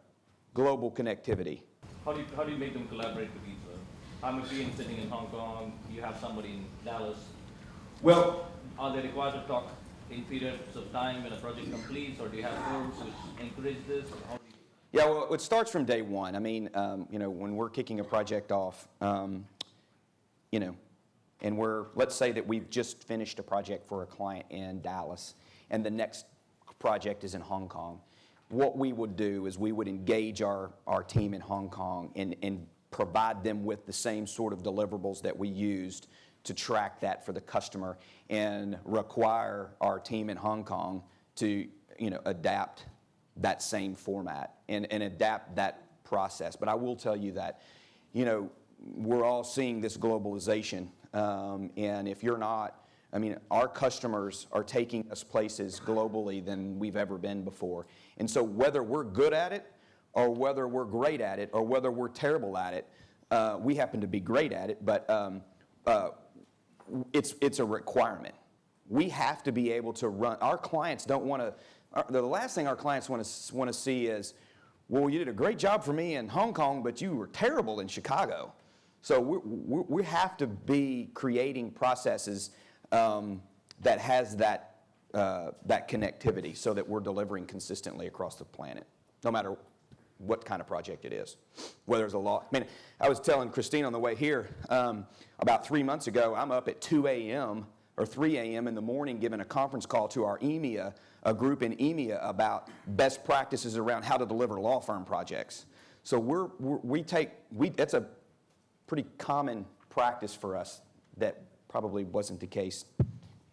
global connectivity. How do you make them collaborate with each other? I'm a PM sitting in Hong Kong, you have somebody in Dallas. Well, are they required to talk in periods of time when a project completes, or do you have tools which encourage this? Or how do you... Yeah, well, it starts from day one. I mean, when we're kicking a project off, and let's say that we've just finished a project for a client in Dallas, and the next project is in Hong Kong. What we would do is we would engage our team in Hong Kong and provide them with the same sort of deliverables that we used to track that for the customer, and require our team in Hong Kong to adapt that same format and adapt that process. But I will tell you that we're all seeing this globalization, and if you're not, our customers are taking us places globally than we've ever been before. And so whether we're good at it, or whether we're great at it, or whether we're terrible at it, we happen to be great at it, but it's a requirement. We have to be able to run. Our clients don't want to, the last thing our clients want to see is, well, you did a great job for me in Hong Kong, but you were terrible in Chicago. So we have to be creating processes that has that connectivity, so that we're delivering consistently across the planet, no matter what kind of project it is. Whether there's a law. I was telling Christine on the way here, about 3 months ago, I'm up at 2 a.m. or 3 a.m. in the morning giving a conference call to our EMEA, a group in EMEA, about best practices around how to deliver law firm projects. So it's a pretty common practice for us that probably wasn't the case,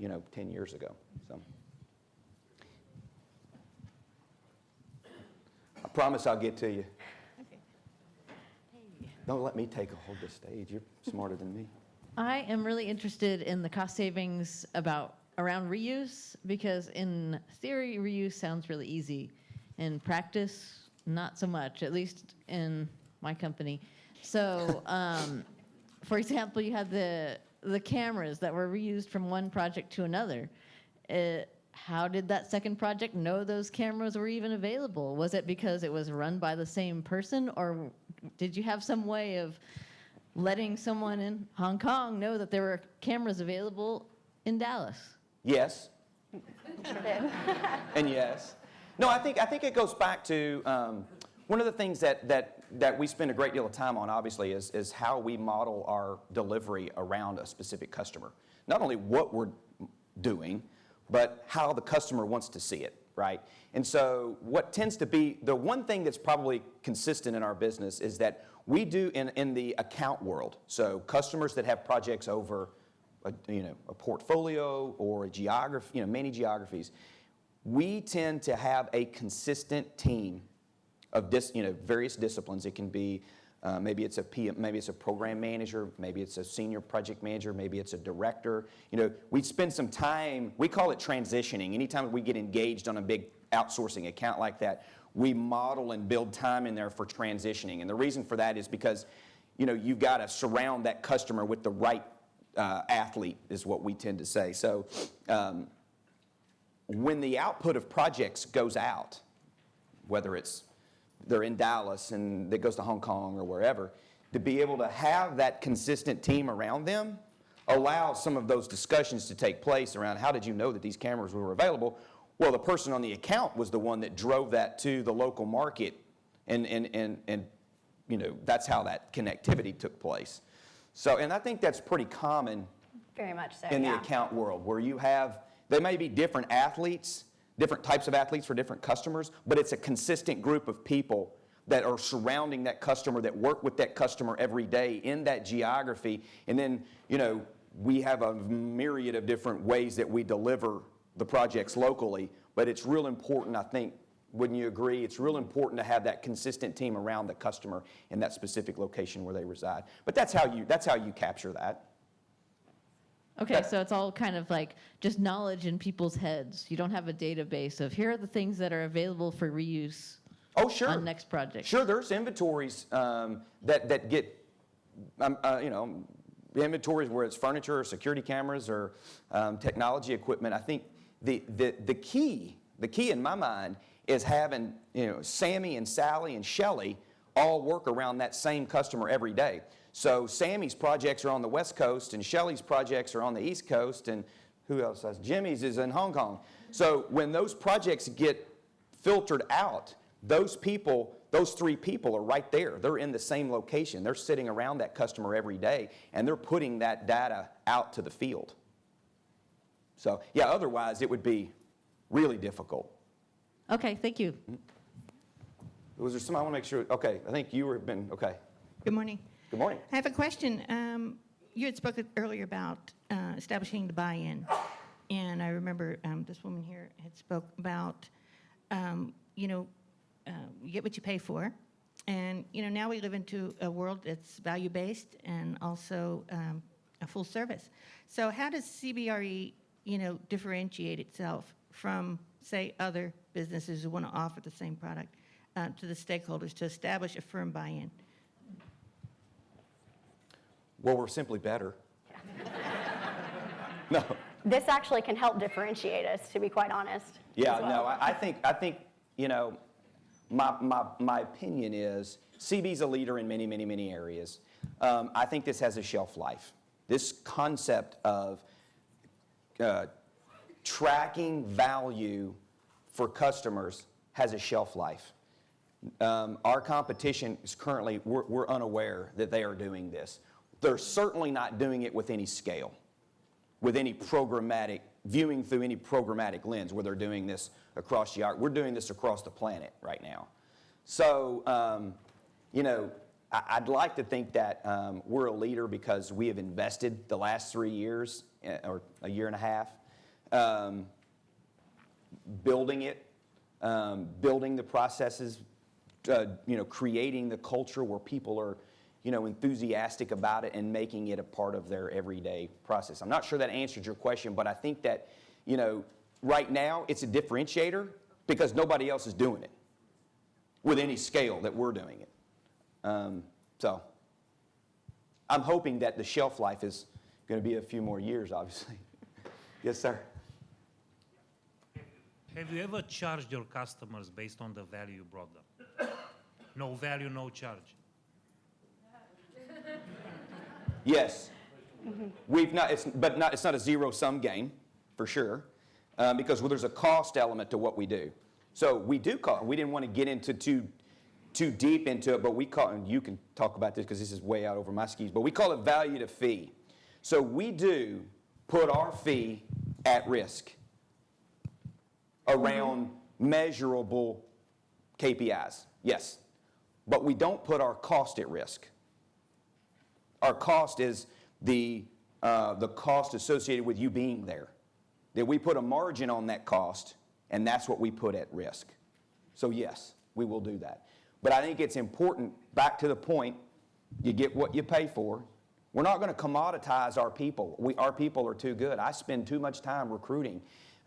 10 years ago. So I promise I'll get to you. Don't let me hold the stage. You're smarter than me. I am really interested in the cost savings around reuse, because in theory, reuse sounds really easy. In practice, not so much, at least in my company. So, for example, you had the cameras that were reused from one project to another. How did that second project know those cameras were even available? Was it because it was run by the same person, or did you have some way of letting someone in Hong Kong know that there were cameras available in Dallas? Yes. And yes. No, I think it goes back to one of the things that we spend a great deal of time on, obviously, is how we model our delivery around a specific customer. Not only what we're doing, but how the customer wants to see it, right? And so what tends to be, the one thing that's probably consistent in our business is that we do in the account world, so customers that have projects over a portfolio or a geography, many geographies, we tend to have a consistent team of various disciplines. It can be Maybe it's a PM, maybe it's a program manager, maybe it's a senior project manager, maybe it's a director. You know, we spend some time, we call it transitioning. Anytime we get engaged on a big outsourcing account like that, we model and build time in there for transitioning. And the reason for that is because, you know, you've got to surround that customer with the right athlete, is what we tend to say. So when the output of projects goes out, whether they're in Dallas and it goes to Hong Kong or wherever, to be able to have that consistent team around them allows some of those discussions to take place around, how did you know that these cameras were available? Well, the person on the account was the one that drove that to the local market, and you know, that's how that connectivity took place. So, and I think that's pretty common Very much so, in the yeah. account world, where you have, they may be different athletes, different types of athletes for different customers, but it's a consistent group of people that are surrounding that customer, that work with that customer every day in that geography. And then, you know, we have a myriad of different ways that we deliver the projects locally, but it's real important, I think, wouldn't you agree? It's real important to have that consistent team around the customer in that specific location where they reside. But that's how you capture that. Okay, so it's all kind of like just knowledge in people's heads. You don't have a database of here are the things that are available for reuse. Oh, sure. On next project. Sure, there's inventories that get, you know, inventories where it's furniture or security cameras or technology equipment. I think the key in my mind is having, you know, Sammy and Sally and Shelly all work around that same customer every day. So Sammy's projects are on the West Coast and Shelly's projects are on the East Coast, and who else has? Jimmy's is in Hong Kong. So when those projects get filtered out, those people, those three people are right there. They're in the same location. They're sitting around that customer every day, and they're putting that data out to the field. So yeah, otherwise it would be really difficult. Okay, thank you. Was there something I want to make sure? Okay, I think you were been, okay. Good morning. Good morning. I have a question. You had spoken earlier about establishing the buy-in, and I remember this woman here had spoke about, you know, you get what you pay for, and you know, now we live into a world that's value-based and also a full service. So how does CBRE, you know, differentiate itself from, say, other businesses who want to offer the same product to the stakeholders to establish a firm buy-in? Well, we're simply better. No. This actually can help differentiate us, to be quite honest. Yeah, as well. no, I think, you know, my opinion is CB's a leader in many, many, many areas. I think this has a shelf life. This concept of tracking value for customers has a shelf life. Our competition is currently, we're unaware that they are doing this. They're certainly not doing it with any scale, with any programmatic, viewing through any programmatic lens where they're doing this across geography. We're doing this across the planet right now. So, you know, I'd like to think that we're a leader because we have invested the last 3 years, or a year and a half, building it, building the processes, you know, creating the culture where people are, you know, enthusiastic about it and making it a part of their everyday process. I'm not sure that answered your question, but I think that, you know, right now it's a differentiator because nobody else is doing it with any scale that we're doing it. So I'm hoping that the shelf life is going to be a few more years, obviously. Yes, sir. Have you ever charged your customers based on the value you brought them? No value, no charge. Yes. We've not, it's not a zero-sum game, for sure, because there's a cost element to what we do. So we do call, we didn't want to get into too deep into it, but we call, and you can talk about this because this is way out over my skis, but we call it value to fee. So we do put our fee at risk around measurable KPIs, yes. But we don't put our cost at risk. Our cost is the cost associated with you being there. That we put a margin on that cost, and that's what we put at risk. So yes, we will do that. But I think it's important, back to the point You get what you pay for. We're not going to commoditize our people. Our people are too good. I spend too much time recruiting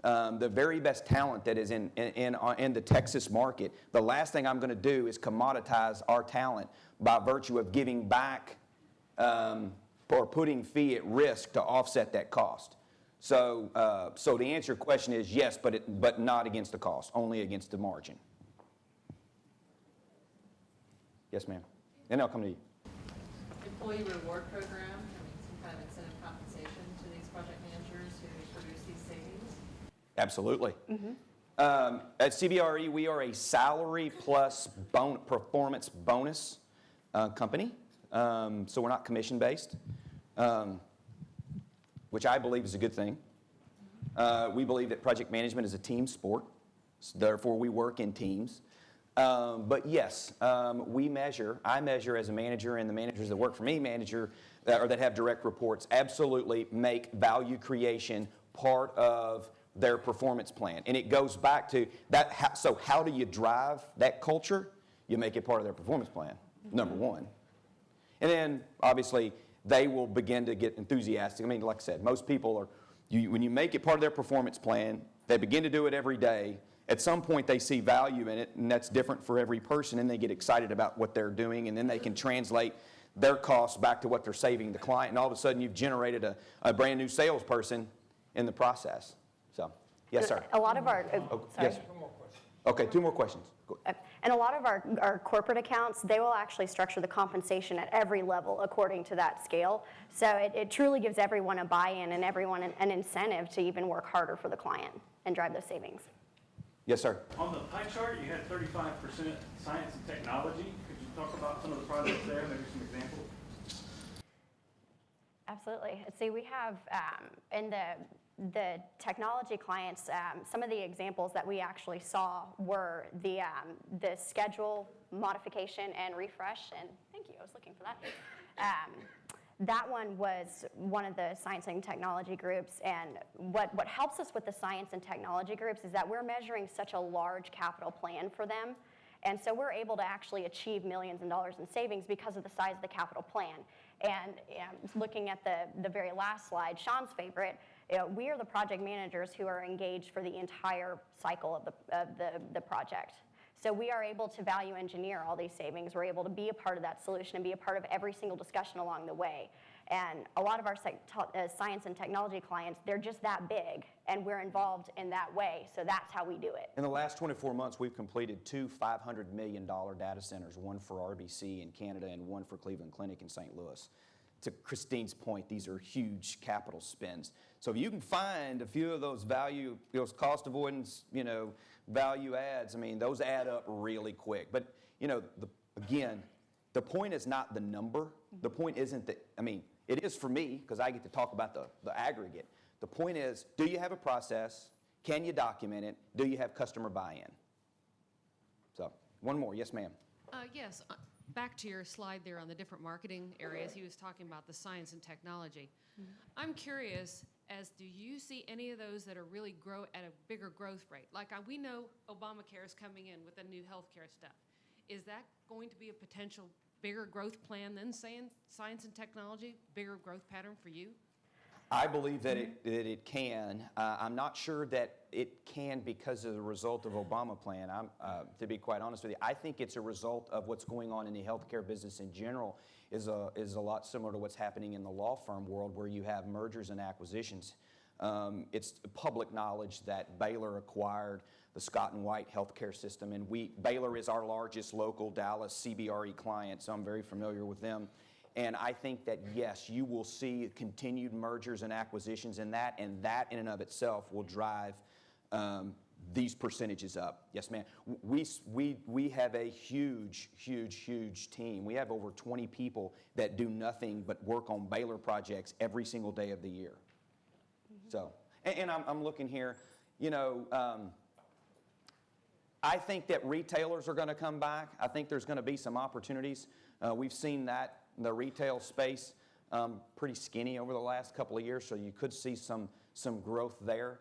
the very best talent that is in the Texas market. The last thing I'm going to do is commoditize our talent by virtue of giving back or putting fee at risk to offset that cost. So to answer your question is yes, but not against the cost, only against the margin. Yes, ma'am. And I'll come to you. Employee reward program, some kind of incentive compensation to these project managers who produce these savings? Absolutely. At CBRE, we are a salary plus performance bonus company. So we're not commission-based, which I believe is a good thing. We believe that project management is a team sport, so therefore we work in teams. But yes, I measure as a manager, and the managers that work for me, or that have direct reports, absolutely make value creation part of their performance plan. And it goes back to that. So how do you drive that culture? You make it part of their performance plan, number one. And then, obviously, they will begin to get enthusiastic. I mean, like I said, most people when you make it part of their performance plan, they begin to do it every day. At some point, they see value in it, and that's different for every person, and they get excited about what they're doing, and then they can translate their costs back to what they're saving the client, and all of a sudden, you've generated a brand new salesperson in the process. So, yes, sir. A lot of our, sorry. Yes. Okay, 2 more questions. Go. And a lot of our corporate accounts, they will actually structure the compensation at every level according to that scale. So it truly gives everyone a buy-in and everyone an incentive to even work harder for the client and drive those savings. Yes, sir. On the pie chart, you had 35% science and technology. Could you talk about some of the projects there, maybe some examples? Absolutely. See, we have in the technology clients, some of the examples that we actually saw were the schedule modification and refresh. And thank you, I was looking for that. That one was one of the science and technology groups, and what helps us with the science and technology groups is that we're measuring such a large capital plan for them, and so we're able to actually achieve millions of dollars in savings because of the size of the capital plan. And looking at the very last slide, Sean's favorite, we are the project managers who are engaged for the entire cycle of the project. So we are able to value engineer all these savings. We're able to be a part of that solution and be a part of every single discussion along the way. And a lot of our science and technology clients, they're just that big, and we're involved in that way. So that's how we do it. In the last 24 months, we've completed 2 $500 million data centers, one for RBC in Canada and one for Cleveland Clinic in St. Louis. To Christine's point, these are huge capital spends. So if you can find a few of those cost avoidance, value adds, I mean, those add up really quick. But, again, the point is not the number. The point isn't that, it is for me, because I get to talk about the aggregate. The point is, do you have a process? Can you document it? Do you have customer buy-in? So, one more. Yes, ma'am. Yes. Back to your slide there on the different marketing areas, he was talking about the science and technology. I'm curious, do you see any of those that are really grow at a bigger growth rate? Like we know Obamacare is coming in with the new healthcare stuff. Is that going to be a potential bigger growth plan than saying science and technology, bigger growth pattern for you? I believe that it can. I'm not sure that it can because of the result of Obama plan. To be quite honest with you, I think it's a result of what's going on in the healthcare business in general is a lot similar to what's happening in the law firm world where you have mergers and acquisitions. It's public knowledge that Baylor acquired the Scott & White healthcare system, and Baylor is our largest local Dallas CBRE client, so I'm very familiar with them. And I think that, yes, you will see continued mergers and acquisitions in that, and that in and of itself will drive these percentages up. Yes, ma'am. We have a huge, huge, huge team. We have over 20 people that do nothing but work on Baylor projects every single day of the year. So, and I'm looking here, I think that retailers are going to come back. I think there's going to be some opportunities. We've seen that the retail space pretty skinny over the last couple of years, so you could see some growth there.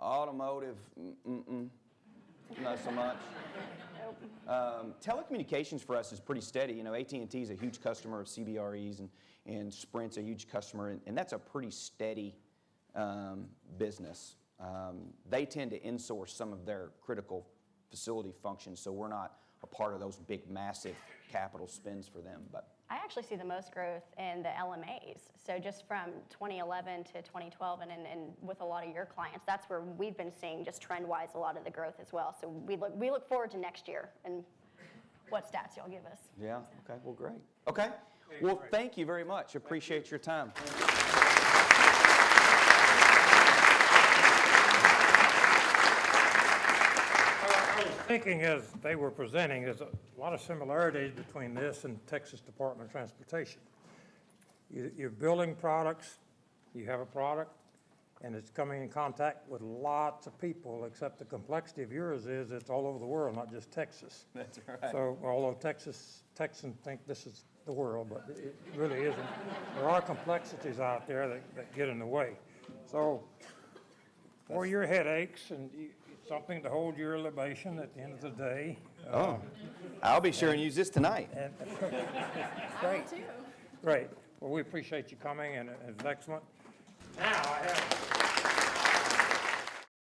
Automotive, Not so much. Telecommunications for us is pretty steady. You know, AT&T is a huge customer of CBRE's, and Sprint's a huge customer, and that's a pretty steady business. They tend to insource some of their critical facility functions, so we're not a part of those big, massive capital spends for them. But I actually see the most growth in the LMAs. So just from 2011 to 2012 and with a lot of your clients, that's where we've been seeing just trend-wise a lot of the growth as well. So we look forward to next year and what stats y'all give us. yeah, okay, well, great. Okay, well, thank you very much. Appreciate your time. I was thinking as they were presenting, there's a lot of similarities between this and Texas Department of Transportation. You're building products, you have a product, and it's coming in contact with lots of people, except the complexity of yours is it's all over the world, not just Texas. That's right. So although Texans think this is the world, but it really isn't. There are complexities out there that get in the way. So for your headaches and something to hold your libation at the end of the day. Oh, I'll be sure and use this tonight. Great. Great. Well, we appreciate you coming, and it's excellent. Now I have